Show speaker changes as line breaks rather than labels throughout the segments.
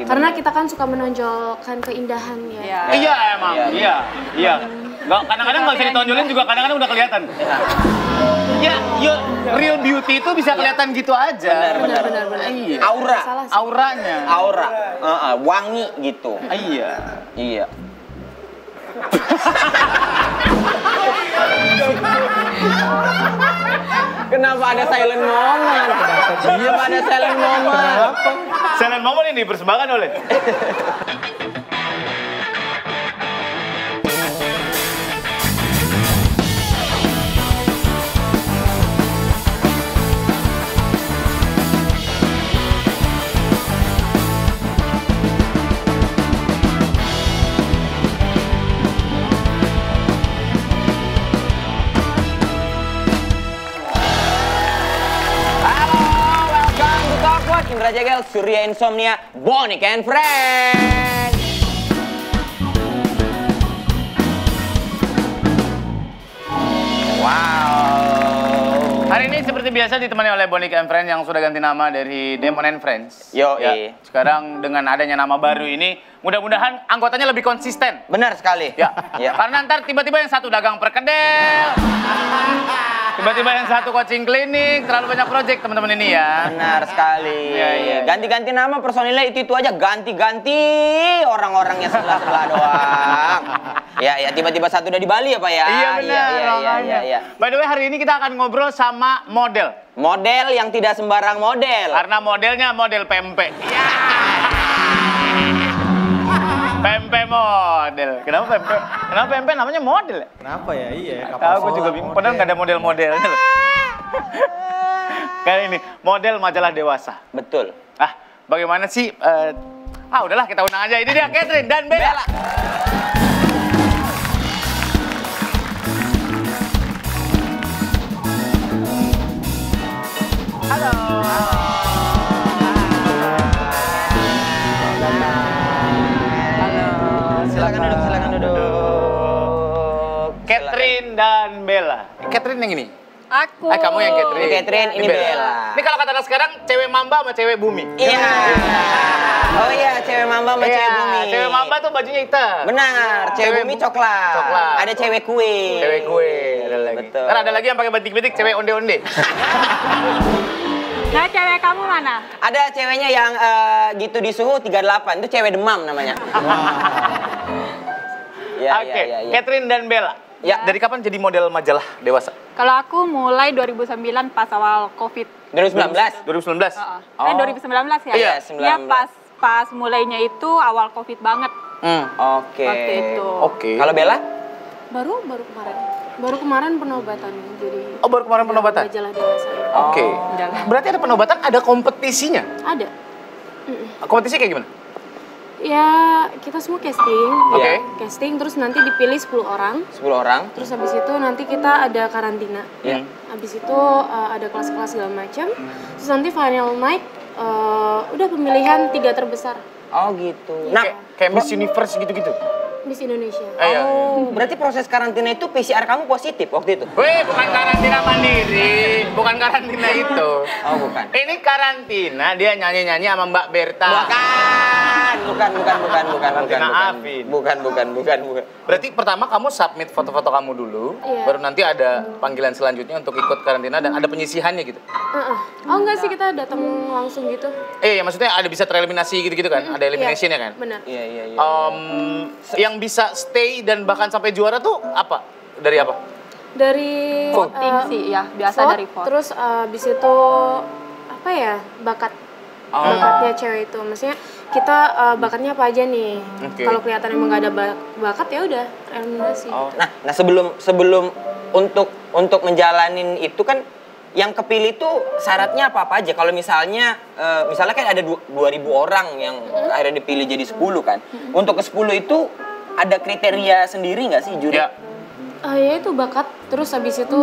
Karena kita kan suka menonjolkan keindahan ya.
Iya emang, iya. Kadang-kadang nggak usah ditonjolin juga kadang-kadang udah kelihatan. Ya, real beauty itu bisa kelihatan gitu aja.
Benar.
Iya. Auranya.
Aura. Wangi gitu.
Iya.
Kenapa ada silent moment? Kenapa ada silent moment?
Silent moment ini dipersembahkan oleh
Indra Jegel, Surya Insomnia, Bonik and Friends. Wow.
Hari ini seperti biasa ditemani oleh Bonik and Friends yang sudah ganti nama dari Demon and Friends. Sekarang dengan adanya nama baru ini, mudah-mudahan anggotanya lebih konsisten.
Benar sekali.
Karena ntar tiba-tiba yang satu dagang perkedel. Tiba-tiba yang satu coaching klinik, terlalu banyak project teman-teman ini ya.
Benar sekali. Ganti-ganti nama personilnya itu aja, ganti-ganti orang-orangnya sebelah-sebelah doang. Tiba-tiba satu udah di Bali ya Pak ya?
Iya benar. Iya. By the way hari ini kita akan ngobrol sama model.
Model yang tidak sembarang model.
Karena modelnya model pempek. Pempek model. Kenapa pempek? Kenapa pempek namanya model?
Kenapa ya? Iya.
Tahu aku juga bingung. Padahal nggak ada model-modelnya loh. Kayak ini model majalah dewasa.
Betul.
Bagaimana sih? Udahlah kita undang aja. Ini dia Catherine dan Bella. Halo.
Silakan duduk.
Catherine dan Bella. Catherine yang ini?
Aku.
Kamu yang Catherine.
Ini Catherine, ini Bella.
Ini kalau kata anak sekarang cewek mamba sama cewek bumi.
Iya. Oh iya, cewek mamba sama cewek bumi.
Cewek mamba tuh bajunya hitam.
Benar, cewek bumi coklat. Ada cewek kue.
Cewek kue ada lagi.
Betul.
Ntar ada lagi yang pakai batik-batik cewek onde-onde.
Nah, cewek kamu mana?
Ada ceweknya yang gitu di suhu 38, itu cewek demam namanya.
Oke, Catherine dan Bella. Dari kapan jadi model majalah dewasa?
Kalau aku mulai 2009 pas awal COVID.
2019?
2019?
2019 ya?
Iya, 19.
Ya pas mulainya itu awal COVID banget.
Oke.
Waktu itu.
Oke.
Kalau Bella?
Baru kemarin. Baru kemarin penobatan jadi.
Oh, baru kemarin penobatan?
Majalah dewasa.
Oke. Berarti ada penobatan, ada kompetisinya?
Ada.
Kompetisi kayak gimana?
Ya, kita semua casting.
Oke.
Casting terus nanti dipilih 10 orang.
10 orang.
Terus habis itu nanti kita ada karantina. Habis itu ada kelas-kelas segala macam. Terus nanti final night udah pemilihan 3 terbesar.
Oh gitu.
Nah, kayak Miss Universe gitu-gitu?
Miss Indonesia.
Oh, berarti proses karantina itu PCR kamu positif waktu itu?
Weh, bukan karantina mandiri, bukan karantina itu.
Oh, bukan.
Ini karantina, dia nyanyi-nyanyi sama Mbak Berta.
Bukan.
Berarti pertama kamu submit foto-foto kamu dulu, baru nanti ada panggilan selanjutnya untuk ikut karantina dan ada penyisihannya gitu.
Oh enggak sih, kita datang langsung gitu.
Ya maksudnya ada bisa tereliminasi gitu-gitu kan? Ada elimination ya kan?
Benar.
Iya.
Yang bisa stay dan bahkan sampai juara tuh apa? Dari apa?
Dari
Voting sih ya, biasa
vote,
dari vote.
terus abis itu apa ya, bakatnya cewek itu. Maksudnya kita bakatnya apa aja nih. Kalau kelihatan emang gak ada bakat ya udah eliminasi.
Nah sebelum untuk menjalanin itu kan yang kepilih itu syaratnya apa aja? Kalau misalnya kan ada 2.000 orang yang akhirnya dipilih jadi 10 kan. Untuk ke 10 itu ada kriteria sendiri nggak sih juri?
Ya itu bakat, terus habis itu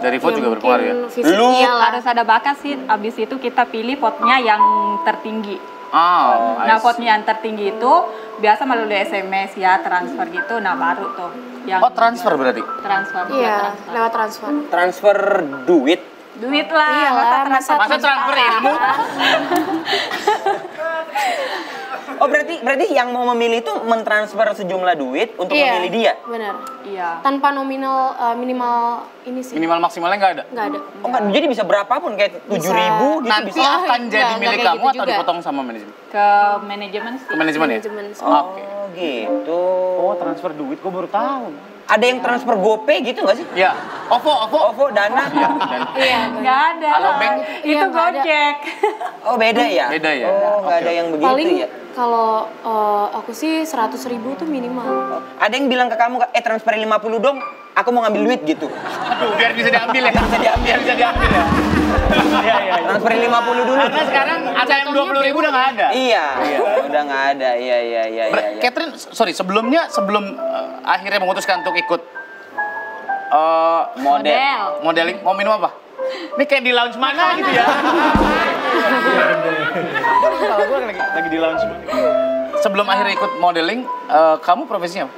dari vote juga berpengaruh ya?
Lu harus ada bakat sih, habis itu kita pilih vote-nya yang tertinggi. Nah vote-nya yang tertinggi itu biasa melalui SMS ya, transfer gitu, nah baru tuh yang
transfer berarti?
Transfer.
Iya, lewat transfer.
Transfer duit
lah,
masa
transfer
ilmu?
Oh berarti yang mau memilih itu mentransfer sejumlah duit untuk memilih dia?
Benar.
Iya.
Tanpa nominal minimal ini sih.
Minimal maksimalnya nggak ada?
Nggak ada.
Oh nggak, jadi bisa berapapun kayak 7.000 gitu
Nanti
bisa.
akan jadi milik
kayak
kamu
gitu
atau
juga.
dipotong sama manajemen?
Ke manajemen sih.
Ke manajemen ya?
Manajemen.
Oke.
Oh gitu.
Oh transfer duit, gue baru tahu.
Ada yang transfer GoPay gitu nggak sih?
Ya, OVO,
Dana.
Iya.
Nggak ada.
Halo, Bang.
Itu
Iya, nggak ada.
Gojek.
Oh beda ya?
Beda ya?
Oh nggak ada yang begitu
Paling
ya?
kalau aku sih 100.000 tuh minimal.
Ada yang bilang ke kamu, transfer 50 dong, aku mau ngambil duit gitu.
Aduh, biar bisa diambil ya. Biar bisa diambil ya. Iya.
Transfer 50 dulu.
Karena sekarang ada yang 20.000 udah nggak ada.
Iya, udah nggak ada. Iya.
Catherine, sorry, sebelum akhirnya memutuskan untuk ikut modeling, mau minum apa? Ini kayak di lounge mana gitu ya? Kalau gue lagi di lounge mana. Sebelum akhirnya ikut modeling, kamu profesinya apa?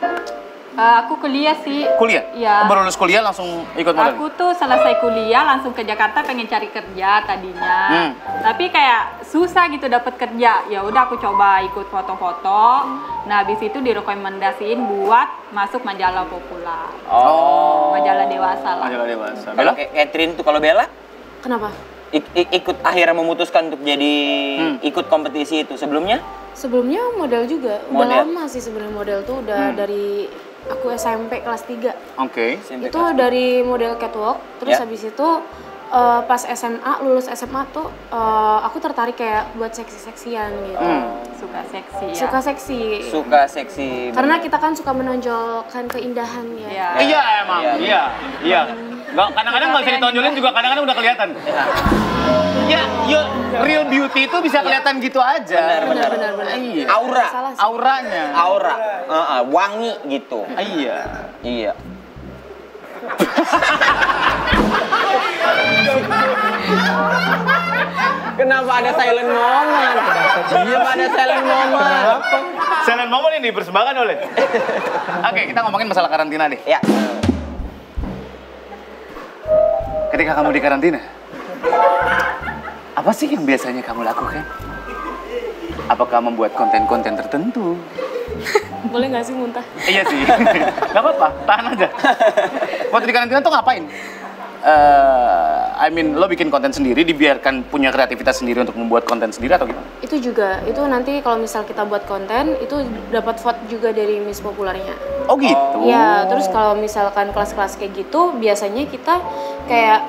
Aku kuliah sih.
Kuliah?
Iya.
Baru lulus kuliah langsung ikut modeling?
Aku tuh selesai kuliah langsung ke Jakarta pengen cari kerja tadinya. Tapi kayak susah gitu dapat kerja. Ya udah aku coba ikut foto-foto. Nah, habis itu direkomendasiin buat masuk majalah populer.
Oh.
Majalah dewasa lah.
Majalah dewasa.
Kalau Catherine tuh kalau Bella
Kenapa?
ikut akhirnya memutuskan untuk jadi ikut kompetisi itu sebelumnya?
Sebelumnya model juga. Udah
Model.
lama sih sebenarnya model tuh udah dari aku SMP kelas 3.
Oke.
Itu dari model catwalk, terus
Ya.
habis itu pas SMA, lulus SMA tuh aku tertarik kayak buat seksi-seksian gitu.
Suka seksi ya.
Suka seksi.
Suka seksi.
Karena kita kan suka menonjolkan keindahan ya.
Iya.
Iya emang, iya. Kadang-kadang nggak bisa ditonjolin juga, kadang-kadang udah kelihatan. Ya, real beauty itu bisa kelihatan gitu aja.
Benar.
Iya.
Aura.
Salah sih.
Auranya.
Aura. Wangi gitu. Iya. Kenapa ada silent moment? Kenapa ada silent moment?
Silent moment ini dipersembahkan oleh. Oke, kita ngomongin masalah karantina deh.
Ya.
Ketika kamu di karantina, apa sih yang biasanya kamu lakukan? Apakah membuat konten-konten tertentu?
Boleh nggak sih muntah?
Iya sih, nggak apa-apa, tahan aja. Waktu di karantina tuh ngapain? Lo bikin konten sendiri, dibiarkan punya kreativitas sendiri untuk membuat konten sendiri atau gimana?
Itu juga, itu nanti kalau misal kita buat konten, itu dapat vote juga dari Miss Populernya.
Oh gitu?
Iya, terus kalau misalkan kelas-kelas kayak gitu, biasanya kita kayak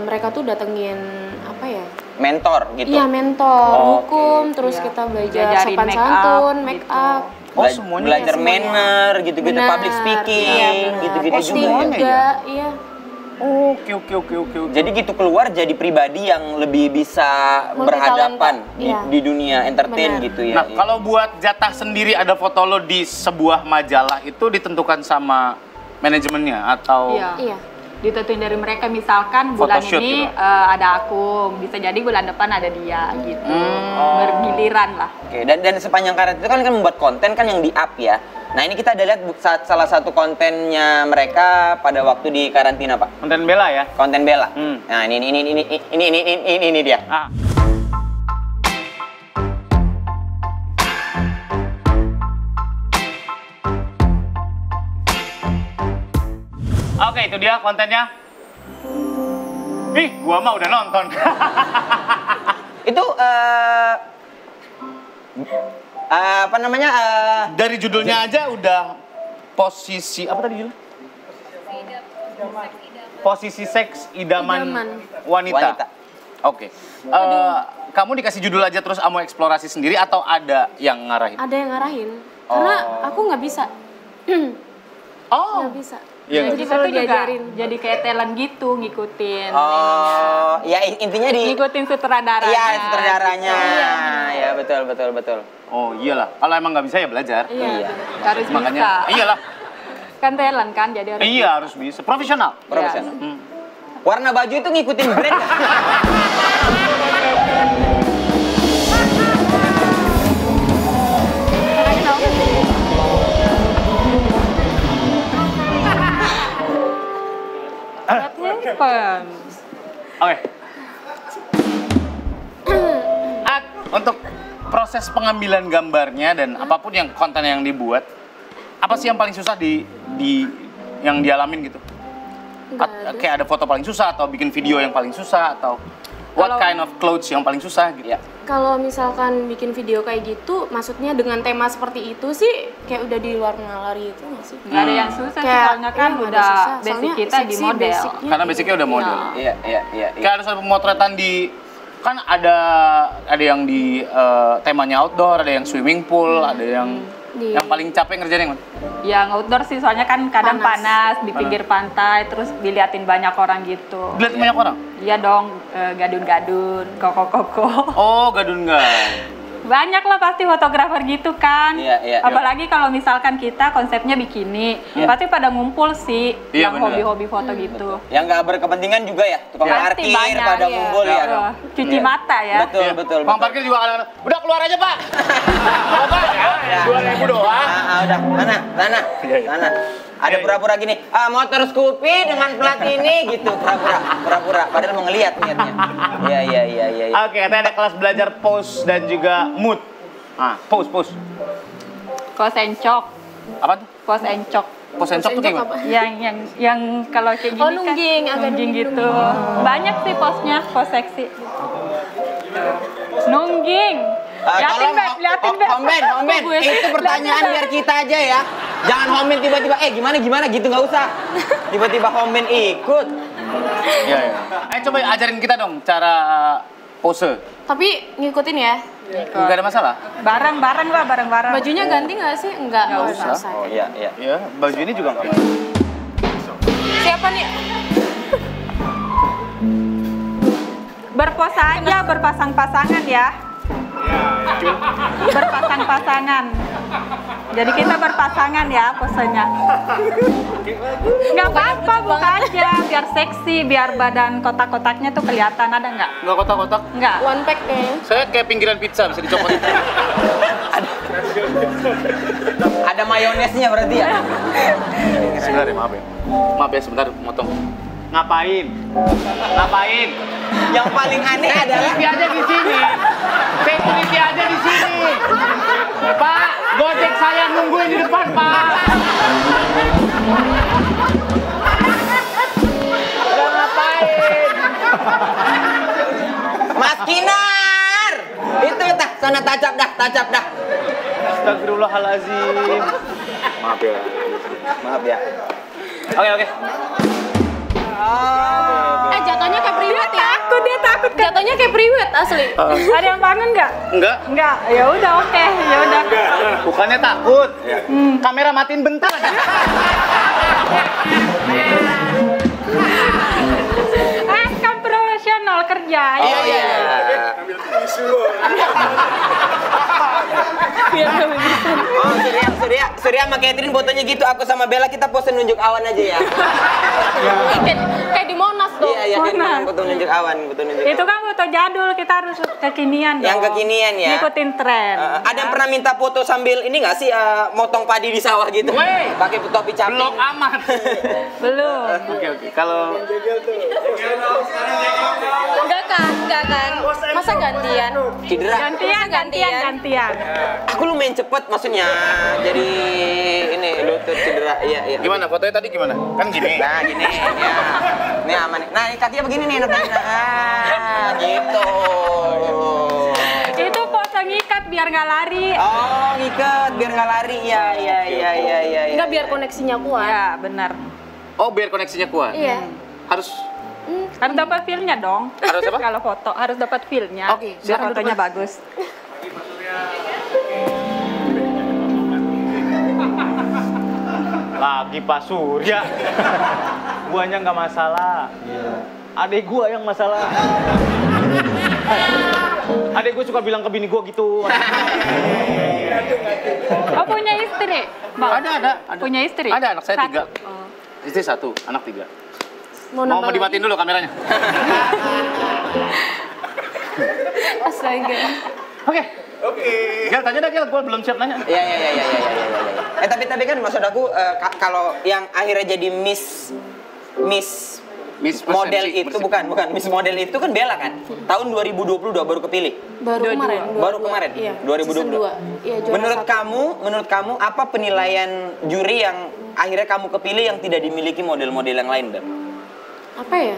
mereka tuh datengin apa ya?
Mentor gitu.
Iya, mentor, hukum,
Oke.
terus
Iya.
kita belajar
Diajarin
sopan
make up,
santun,
gitu.
make up.
Oh semuanya?
Belajar
semuanya.
manner gitu-gitu,
Benar,
public speaking
iya, benar.
gitu-gitu
Acting
juga.
semuanya
juga,
ya?
iya.
Oke.
Jadi gitu keluar jadi pribadi yang lebih bisa
Multi-talenta.
berhadapan
Iya.
di dunia entertain
Benar.
gitu ya.
Nah, kalau buat jatah sendiri ada foto lo di sebuah majalah itu ditentukan sama manajemennya atau?
Iya.
Ditentuin dari mereka, misalkan bulan
Photoshoot
ini
gitu.
ada aku, bisa jadi bulan depan ada dia gitu. Bergiliran lah.
Oke, dan sepanjang karet itu kan membuat konten kan yang di-up ya. Nah, ini kita ada lihat salah satu kontennya mereka pada waktu di karantina, Pak.
Konten Bella ya?
Konten Bella. Nah, ini dia.
Ah. Oke, itu dia kontennya. Ih, gua mah udah nonton.
Itu apa namanya?
Dari judulnya aja udah posisi apa tadi judulnya? Posisi seks idaman wanita.
Wanita.
Oke. Kamu dikasih judul aja terus kamu eksplorasi sendiri atau ada yang ngarahin?
Ada yang ngarahin. Karena aku nggak bisa.
Oh.
Nggak bisa.
Iya,
Jadi
Kita
perlu
tuh juga
diajarin.
jadi kayak talent gitu, ngikutin.
Oh, ya intinya di
Ngikutin sutradaranya.
Iya, sutradaranya. Ya, betul.
Oh iyalah, kalau emang nggak bisa ya belajar.
Iya. Harus
Makanya,
bisa.
iyalah.
Kan talent kan, jadi harus
Iya harus bisa, profesional.
profesional.
Hmm.
Warna baju itu ngikutin brand nggak?
Oke. Untuk proses pengambilan gambarnya dan apapun yang konten yang dibuat, apa sih yang paling susah yang dialamin gitu? Kayak ada foto paling susah atau bikin video yang paling susah atau what kind of clothes yang paling susah gitu ya?
Kalau misalkan bikin video kayak gitu, maksudnya dengan tema seperti itu sih kayak udah di luar nalari itu nggak sih?
Nggak ada yang susah sih, soalnya kan udah basic kita di model.
Karena basicnya udah model.
Iya.
Kayak ada satu pemotretan kan ada yang di temanya outdoor, ada yang swimming pool, ada yang paling capek ngerjain yang mana?
Yang outdoor sih, soalnya kan kadang panas di pinggir pantai, terus diliatin banyak orang gitu.
Diliatin banyak orang?
Iya dong, gadun-gadun, koko-koko.
Oh, gadun-gadun.
Banyak lah pasti fotografer gitu kan.
Iya.
Apalagi kalau misalkan kita konsepnya bikini, pasti pada ngumpul sih yang hobi-hobi foto gitu.
Yang nggak berkepentingan juga ya, tukang parkir pada ngumpul ya.
Cuci mata ya.
Betul.
Bang parkir juga kadang-kadang, udah keluar aja Pak. Bapak ya, 2.000 doang.
Udah, mana? Ada pura-pura gini, motor Scoopy dengan plat ini gitu, pura-pura, padahal mau ngeliat niatnya. Iya.
Oke, katanya ada kelas belajar pose dan juga mood. Pose.
Pose encok.
Apa tuh?
Pose encok.
Pose encok tuh kayak gimana?
Yang kalau kayak gini
nungging,
kan,
agak
nungging gitu. Banyak sih posnya, pose seksi. Nungging. Liatin Beb.
Homen, itu pertanyaan biar kita aja ya. Jangan homen tiba-tiba, gimana gitu, nggak usah. Tiba-tiba homen ikut.
Iya. Coba ajarin kita dong cara pose.
Tapi ngikutin ya.
Enggak ada masalah.
Bareng-bareng lah, bareng-bareng.
Bajunya ganti nggak sih? Nggak usah.
Oh iya.
Iya, baju ini juga nggak.
Siapa nih?
Berpose aja, berpasang-pasangan ya. Berpasang-pasangan. Jadi kita berpasangan ya posenya. Nggak apa-apa, buka aja biar seksi, biar badan kotak-kotaknya tuh kelihatan. Ada nggak?
Nggak kotak-kotak?
Nggak.
One pack kayaknya.
Saya kayak pinggiran pizza bisa dicopot.
Ada mayonesnya berarti ya?
Sebentar ya, maaf ya sebentar motong. Ngapain?
Yang paling aneh adalah
Security aja di sini. Security aja di sini. Pak, Gojek saya nungguin di depan, Pak. Udah ngapain?
Mas Kinar. Itu sana tacap dah.
Astagfirullahalazim.
Maaf ya.
Oke.
Jatuhnya kayak priwet ya.
Dia takut kan?
Jatuhnya kayak priwet asli.
Ada yang bangun nggak?
Enggak.
Ya udah, oke. Ya udah.
Bukannya takut. Kamera matiin bentar aja.
Kan profesional kerja.
Iya.
Biar nggak bisa.
Oh, Surya sama Catherine fotonya gitu. Aku sama Bella kita pose nunjuk awan aja ya.
Kayak di Monas dong.
Iya,
Monas.
foto nunjuk awan,
Itu kan foto jadul, kita harus kekinian dong.
Yang kekinian ya.
Ngikutin tren.
Ada yang pernah minta foto sambil ini nggak sih motong padi di sawah gitu?
Wey.
Pakai topi caping.
Belum aman.
Belum.
Oke. Kalau
Enggak kan. Masa gantian?
Cedera.
Gantian.
Aku lumayan cepet maksudnya. Jadi ini lutut cedera. Iya.
gimana fotonya tadi gimana? Kan gini.
Nah gini ya. Ini aman nih. Nah ini kakinya begini nih. Gitu.
Itu foto ngikat biar nggak lari.
Oh ngikat biar nggak lari. Iya.
Enggak biar koneksinya kuat.
Ya, benar.
Oh biar koneksinya kuat.
Iya.
Harus
Harus dapat feel-nya dong.
Harus apa?
Kalau foto harus dapat feel-nya.
Oke,
biar
silakan
fotonya
duduk,
bagus.
Lagi Pak Surya. Guanya nggak masalah. Adek gua yang masalah. Adek gua suka bilang ke bini gua gitu.
Oh, punya istri? Bang?
Ada.
Punya istri?
Ada, anak saya 3.
Oh.
Istri 1, anak 3. Mau
nambah
dimatiin dulu kameranya.
Astaga.
Oke. Gel, tanya dah Gel, gue belum siap nanya.
Iya. Tapi kan maksud aku kalau yang akhirnya jadi Miss model itu bukan Miss Model itu kan Bella kan? Tahun 2022 baru kepilih. Baru kemarin.
Iya.
2022.
Iya,
Menurut kamu apa penilaian juri yang akhirnya kamu kepilih yang tidak dimiliki model-model yang lain, Bel?
Apa ya?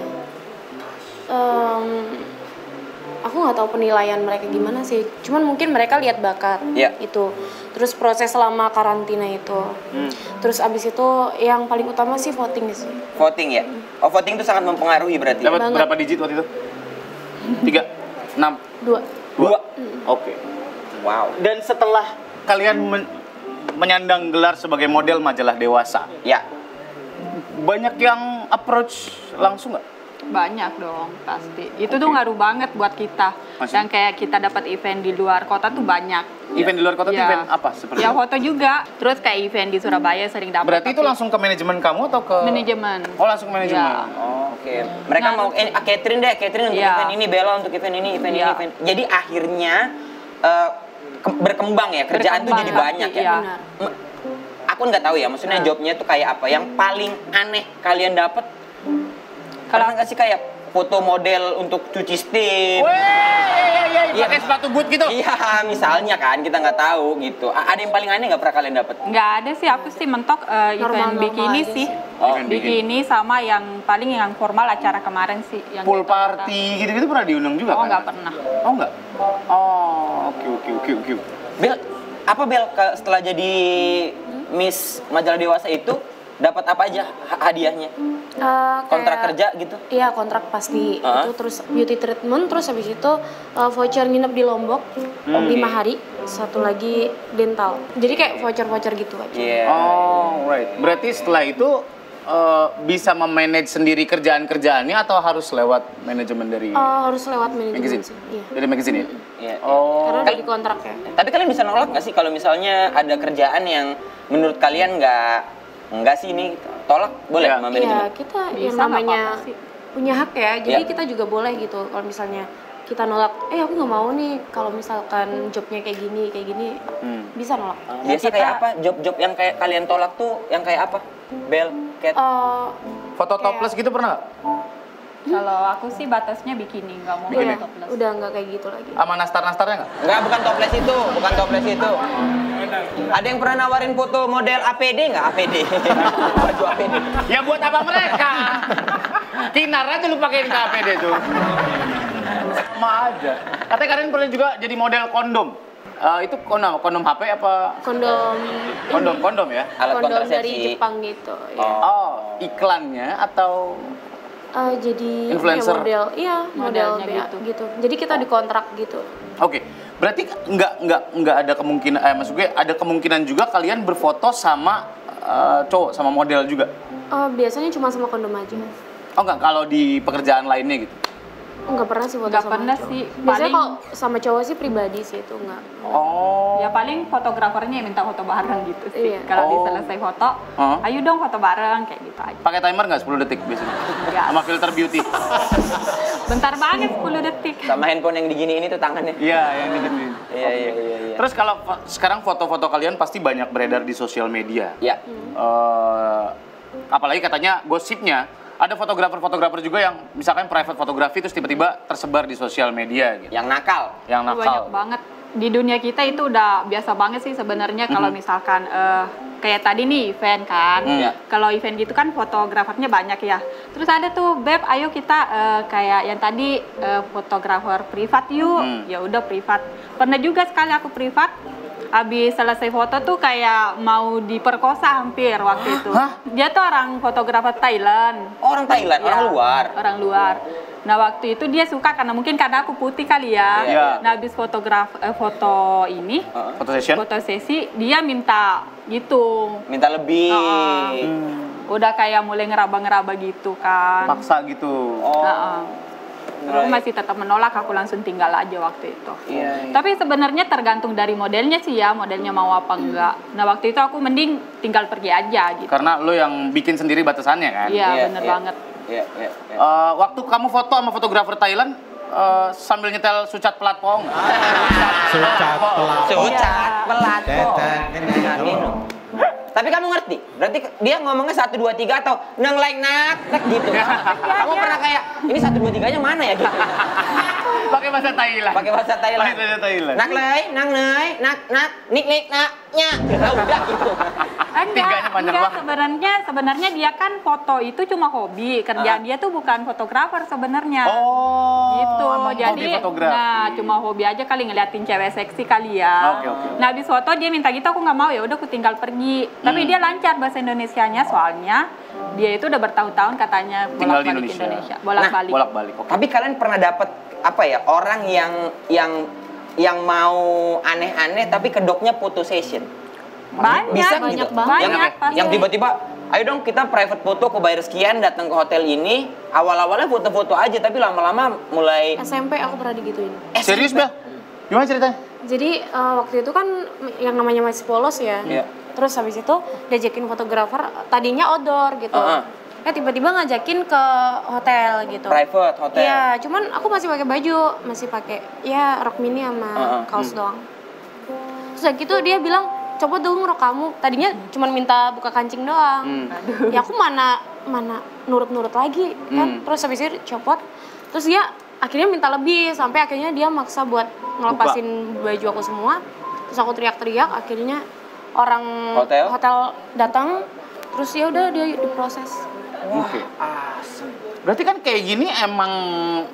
Aku nggak tahu penilaian mereka gimana sih. Cuman mungkin mereka lihat bakat itu. Terus proses selama karantina itu. Terus abis itu yang paling utama sih voting sih.
Voting ya? Oh, voting itu sangat mempengaruhi berarti.
Dapat berapa digit waktu itu? 3, 6,
2.
Oke.
Wow.
Dan setelah kalian menyandang gelar sebagai model majalah dewasa,
Ya.
banyak yang approach langsung nggak?
Banyak dong, pasti. Itu tuh ngaruh banget buat kita.
Maksudnya?
Yang kayak kita dapat event di luar kota tuh banyak.
Event di luar kota tuh
Ya.
event apa seperti
Ya
itu?
foto juga. Terus kayak event di Surabaya sering dapat.
Berarti itu
tapi
langsung ke manajemen kamu atau ke
manajemen.
Oh, langsung ke manajemen.
Ya.
Oh, oke. Mereka
Nah,
mau Catherine untuk
Iya.
event ini, Bella untuk event ini, event ini,
Iya.
event. Jadi akhirnya berkembang ya, kerjaan tuh jadi
Berkembang
banyak
pasti,
ya.
iya.
Benar.
Aku nggak tahu ya, maksudnya jobnya tuh kayak apa? Yang paling aneh kalian dapat? Pernah nggak sih kayak foto model untuk cuci steam?
Iya, pakai sepatu boot gitu.
Iya, misalnya kan kita nggak tahu gitu. Ada yang paling aneh nggak pernah kalian dapat?
Nggak ada sih, aku sih mentok event
Normal-normal
bikini
aja
sih.
sih.
Oh,
Bikini sama yang paling yang formal acara kemarin sih. Yang
Pool
di Jakarta.
party gitu-gitu pernah diundang juga
Oh
kan?
nggak pernah.
Oh, enggak? Oh, oke.
Bel, apa Bel setelah jadi Miss Majalah Dewasa itu dapat apa aja hadiahnya? Kontrak kerja gitu?
Iya, kontrak pasti.
Ah.
Itu terus beauty treatment, terus habis itu voucher nginep di Lombok 5 hari, satu lagi dental. Jadi kayak voucher-voucher gitu aja.
Iya.
Oh, right. Berarti setelah itu bisa memanage sendiri kerjaan-kerjaannya atau harus lewat manajemen dari
Harus lewat manajemen
magazine?
sih. Iya.
Dari magazine ya?
Iya.
Oh,
Karena udah di kontrak ya.
Tapi kalian bisa nolak nggak sih kalau misalnya ada kerjaan yang menurut kalian nggak sih ini tolak boleh
Ya.
sama
Iya,
manajemen?
kita
Bisa,
yang
nggak
namanya
apa-apa sih.
punya hak ya. Jadi
Iya.
kita juga boleh gitu. Kalau misalnya kita nolak, aku nggak mau nih kalau misalkan jobnya kayak gini, bisa nolak.
Biasa kayak apa? Job-job yang kayak kalian tolak tuh yang kayak apa? Bel, Cat?
foto topless gitu pernah nggak?
Kalau aku sih batasnya bikini, nggak mau
Iya,
topless.
udah nggak kayak gitu lagi.
Sama nastar-nastarnya nggak?
Enggak, bukan toples itu. Ada yang pernah nawarin foto model APD nggak? APD. Baju APD.
Ya buat apa mereka? Kinar aja lu pakein ke APD tuh. Sama aja. Katanya kalian pernah juga jadi model kondom. Itu kondom HP apa? Kondom ya?
Alat
Kondom dari
kontrasepsi.
Jepang gitu. Ya.
Oh, iklannya atau
Jadi
Influencer.
model, model
Modelnya
BA gitu. Jadi kita dikontrak gitu.
Oke, berarti nggak ada kemungkinan, maksud gue ada kemungkinan juga kalian berfoto sama cowok, sama model juga?
Biasanya cuma sama kondom aja.
Oh nggak, kalau di pekerjaan lainnya gitu?
Nggak pernah sih foto
Nggak
sama
pernah
cowok.
sih.
Biasanya
Paling-
kalau sama cowok sih pribadi sih itu nggak.
Oh,
Ya paling fotografernya yang minta foto bareng gitu sih.
Iya.
Kalau
Oh.
selesai foto,
Hah?
ayo dong foto bareng kayak gitu aja.
pakai timer nggak 10 detik biasanya?
Nggak.
Sama filter beauty?
Bentar banget 10 detik.
Sama handphone yang digini ini tuh tangannya.
Iya, yang gitu.
Iya.
Terus kalau sekarang foto-foto kalian pasti banyak beredar di sosial media.
Ya.
Apalagi katanya gosipnya ada fotografer-fotografer juga yang misalkan private fotografi terus tiba-tiba tersebar di sosial media gitu.
Yang nakal.
Yang
Banyak
nakal.
banget. Di dunia kita itu udah biasa banget sih sebenarnya kalau misalkan kayak tadi nih event kan.
Hmm.
Ya.
Kalau event gitu kan fotografernya banyak ya. Terus ada tuh, Beb, ayo kita kayak yang tadi fotografer privat yuk. Ya udah privat. Pernah juga sekali aku privat. Habis selesai foto tuh kayak mau diperkosa hampir waktu itu.
Hah?
Dia tuh orang fotografer Thailand.
Orang Thailand,
Iya,
orang luar.
Orang luar. Nah waktu itu dia suka karena mungkin karena aku putih kali ya.
Iya.
Nah habis foto ini,
Foto session?
foto sesi, dia minta gitu.
Minta lebih.
Udah kayak mulai ngeraba-ngeraba gitu kan.
Paksa gitu.
Oh.
Aku masih tetap menolak, aku langsung tinggal aja waktu itu.
Iya.
Tapi sebenarnya tergantung dari modelnya sih ya, modelnya mau apa enggak. Nah waktu itu aku mending tinggal pergi aja gitu.
Karena lo yang bikin sendiri batasannya kan?
Iya
Iya,
bener
iya.
banget.
Iya.
Waktu kamu foto sama fotografer Thailand, sambil nyetel sucat platform nggak?
Sucat pelat.
Sucat, pelat.
Tetek,
Minum. Tapi kamu ngerti? Berarti dia ngomongnya 1, 2, 3 atau nang like nak gitu. Kamu pernah kayak ini 1, 2, 3-nya mana ya gitu?
Pakai bahasa Thailand.
Pakai bahasa Thailand.
Pakai bahasa Thailand.
Nak lei, nang nei, nak nik naknya. Udah gitu.
Tiganya panjang
enggak,
banget.
sebenarnya dia kan foto itu cuma hobi. Kerjaan dia tuh bukan fotografer sebenarnya.
Oh.
Gitu.
Emang
Jadi
hobi fotografi.
nah cuma hobi aja kali ngeliatin cewek seksi kali ya.
Oke.
Nah, habis foto dia minta gitu, aku nggak mau, ya udah aku tinggal pergi. Tapi dia lancar bahasa Indonesianya soalnya dia itu udah bertahun-tahun katanya
Tinggal di
bolak-balik
Indonesia.
Bolak-balik.
Bolak-balik. Oke.
Tapi kalian pernah dapat apa ya orang yang mau aneh-aneh tapi kedoknya foto session?
Banyak,
Bisa
banyak
gitu?
banget.
banyak, pasti.
Yang tiba-tiba, ayo dong kita private foto, aku bayar sekian, datang ke hotel ini. Awal-awalnya foto-foto aja, tapi lama-lama mulai
SMP aku pernah digituin.
Serius, Bel? Gimana ceritanya?
Jadi waktu itu kan yang namanya masih polos ya.
Iya.
Terus habis itu diajakin fotografer, tadinya outdoor gitu. Tiba-tiba ngajakin ke hotel gitu.
private hotel.
Iya, cuman aku masih pakai baju, masih pakai ya rok mini sama kaos doang. Terus udah gitu dia bilang, coba dong rok kamu. Tadinya cuman minta buka kancing doang. Ya aku mana nurut-nurut lagi kan. Terus habis itu copot. Terus dia akhirnya minta lebih sampai akhirnya dia maksa buat ngelepasin baju aku semua. Terus aku teriak-teriak, akhirnya orang hotel datang. Terus ya udah dia diproses.
Oke. Berarti kan kayak gini emang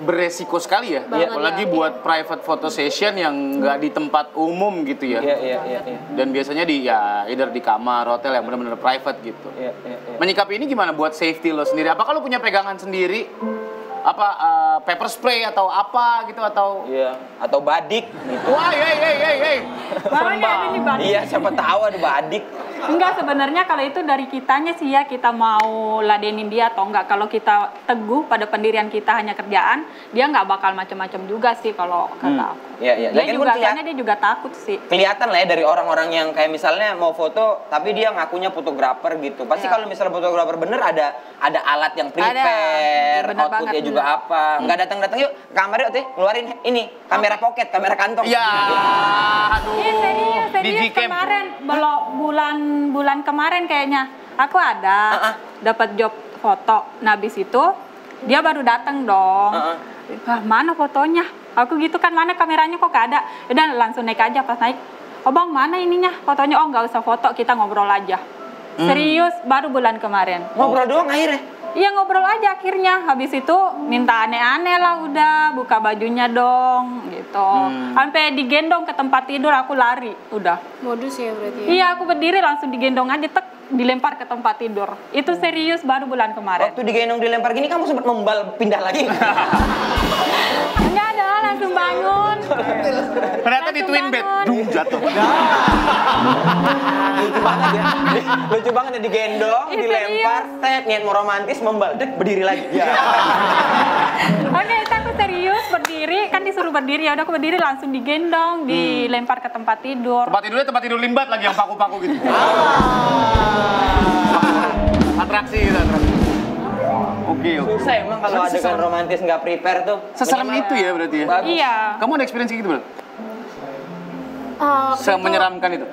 beresiko sekali ya,
Banget,
apalagi
ya.
buat private photo session yang nggak di tempat umum gitu ya.
Iya.
Dan biasanya di ya either di kamar hotel yang benar-benar private gitu.
Iya.
Menyikapi ini gimana buat safety lo sendiri? Apakah lo punya pegangan sendiri? Apa pepper spray atau apa gitu atau?
Iya. Atau badik gitu.
Wah, hey.
Makanya ada nih Bang.
Iya, siapa tahu ada badik.
Enggak, sebenarnya kalau itu dari kitanya sih ya, kita mau ladenin dia atau enggak. Kalau kita teguh pada pendirian kita hanya kerjaan, dia nggak bakal macam-macam juga sih kalau kata aku.
Iya.
Dia
Lagian
juga,
pun
karena dia juga takut sih.
kelihatan lah ya dari orang-orang yang kayak misalnya mau foto tapi dia ngakunya fotografer gitu. Pasti kalau misalnya fotografer bener ada alat yang prepare,
Bener
outputnya
banget,
juga apa. Nggak datang-datang yuk ke kamar yuk teh ngeluarin ini kamera pocket, kamera kantong.
Ya, aduh.
Serius
Digicam.
kemarin belum bulan kemarin kayaknya aku ada dapat job foto. Nah, habis itu dia baru datang dong. Wah, mana fotonya? Aku gitu kan, mana kameranya kok gak ada? Udah langsung naik aja. Pas naik, oh bang mana ininya fotonya? Oh nggak usah foto, kita ngobrol aja. Serius, baru bulan kemarin.
Ngobrol doang akhirnya.
Iya ngobrol aja akhirnya. Habis itu minta aneh-aneh lah, udah buka bajunya dong gitu. Sampai digendong ke tempat tidur, aku lari udah.
Modus ya berarti ya.
Iya, aku berdiri langsung digendong aja, dilempar ke tempat tidur. Itu serius baru bulan kemarin.
Waktu digendong dilempar gini kamu sempat membal pindah lagi.
Enggak ada, langsung bangun.
Ternyata di twin bed, dung jatuh.
Lucu banget ya. Lucu banget ya digendong,
Ih,
dilempar, tet niat mau romantis membal, dek berdiri lagi. Ya.
Oke, itu aku serius berdiri, kan disuruh berdiri, ya udah aku berdiri langsung digendong, dilempar ke tempat tidur.
Tempat tidurnya tempat tidur limbat lagi yang paku-paku gitu. Atraksi gitu, atraksi. Oke.
Susah emang kalau adegan romantis nggak prepare tuh.
Seserem itu ya berarti ya?
Bagus.
Iya.
Kamu ada experience kayak gitu belum?
Waktu itu
Semenyeramkan itu?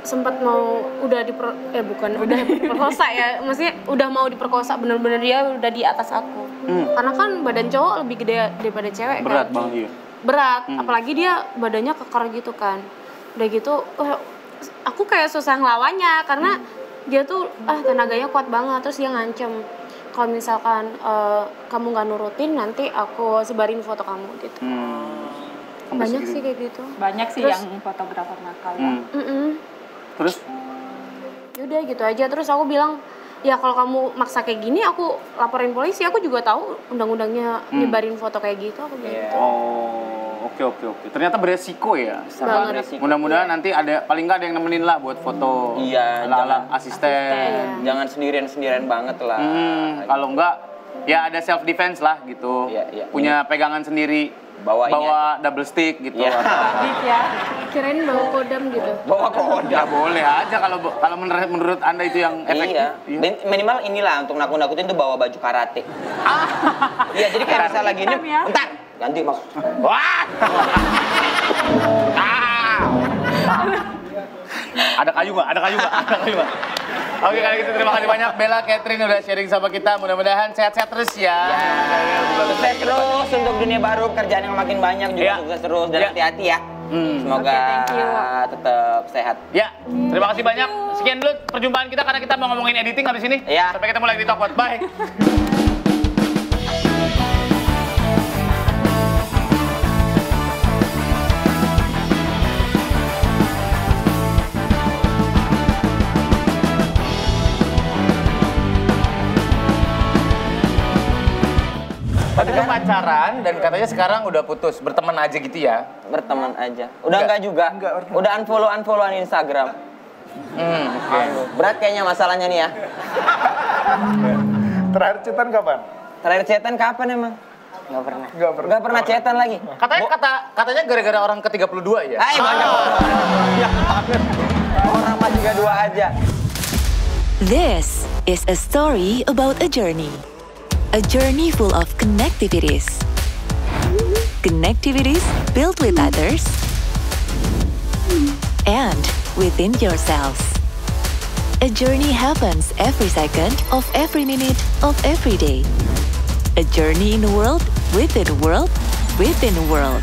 sempat mau udah diperkosa ya, maksudnya udah mau diperkosa, bener-bener dia udah di atas aku. Karena kan badan cowok lebih gede daripada cewek.
Berat
kan.
banget iya.
Berat, apalagi dia badannya kekar gitu kan. Udah gitu, aku kayak susah ngelawannya karena dia tuh tenaganya kuat banget. Terus dia ngancem, kalau misalkan kamu nggak nurutin nanti aku sebarin foto kamu gitu. Banyak sih kayak gitu.
Banyak sih
Terus,
yang fotografer nakal ya.
Terus?
Yaudah gitu aja. Terus aku bilang, ya kalau kamu maksa kayak gini aku laporin polisi. Aku juga tahu undang-undangnya nyebarin foto kayak gitu. Aku bilang gitu.
Oh, oke. Ternyata beresiko ya.
Sangat
Banget.
beresiko.
Mudah-mudahan nanti ada paling nggak ada yang nemenin lah buat foto.
Iya,
ala-ala
jangan.
asisten.
Jangan sendirian banget lah.
Kalau enggak ya ada self defense lah gitu.
Iya.
Punya pegangan sendiri.
Bawa
double stick gitu.
Iya.
Badis ya.
Kirain bawa kodam gitu.
Bawa koda.
Ya boleh aja kalau menurut Anda itu yang efektif.
Iya. Minimal inilah untuk nakut-nakutin tuh bawa baju karate. Iya, jadi kayak misalnya lagi ini,
hitam ya.
bentar, ganti mas. Wah.
Ada kayu nggak? Ada kayu nggak? Ada kayu nggak? Oke, kalau gitu terima kasih banyak Bella, Catherine udah sharing sama kita. Mudah-mudahan sehat-sehat terus ya.
Sukses terus untuk dunia baru, kerjaan yang makin banyak juga sukses terus dan hati-hati ya. Semoga tetap sehat.
Ya, terima kasih banyak. Sekian dulu perjumpaan kita karena kita mau ngomongin editing habis ini.
Ya.
Sampai ketemu lagi di Talkpot. Bye. Tadi tuh pacaran dan katanya sekarang udah putus, berteman aja gitu ya?
Berteman aja. Udah enggak juga. Udah unfollow Instagram.
Oke.
Berat kayaknya masalahnya nih ya.
Terakhir chatan kapan?
Terakhir chatan kapan emang? Enggak pernah chatan lagi.
Katanya gara-gara orang ke-32 ya?
Hai, banyak orang masih juga 2 aja.
This is a story about a journey. A journey full of connectivities. Connectivities built with others and within yourselves. A journey happens every second of every minute of every day. A journey in a world within a world within a world.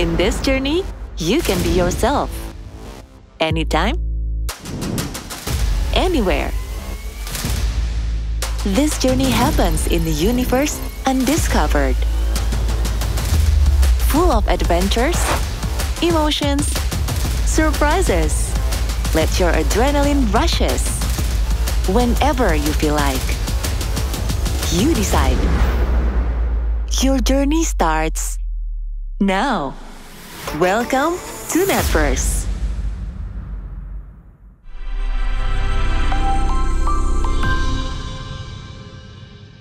In this journey, you can be yourself. Anytime, anywhere. This journey happens in the universe undiscovered. Full of adventures, emotions, surprises. Let your adrenaline rushes. Whenever you feel like. You decide. Your journey starts now. Welcome to Netverse.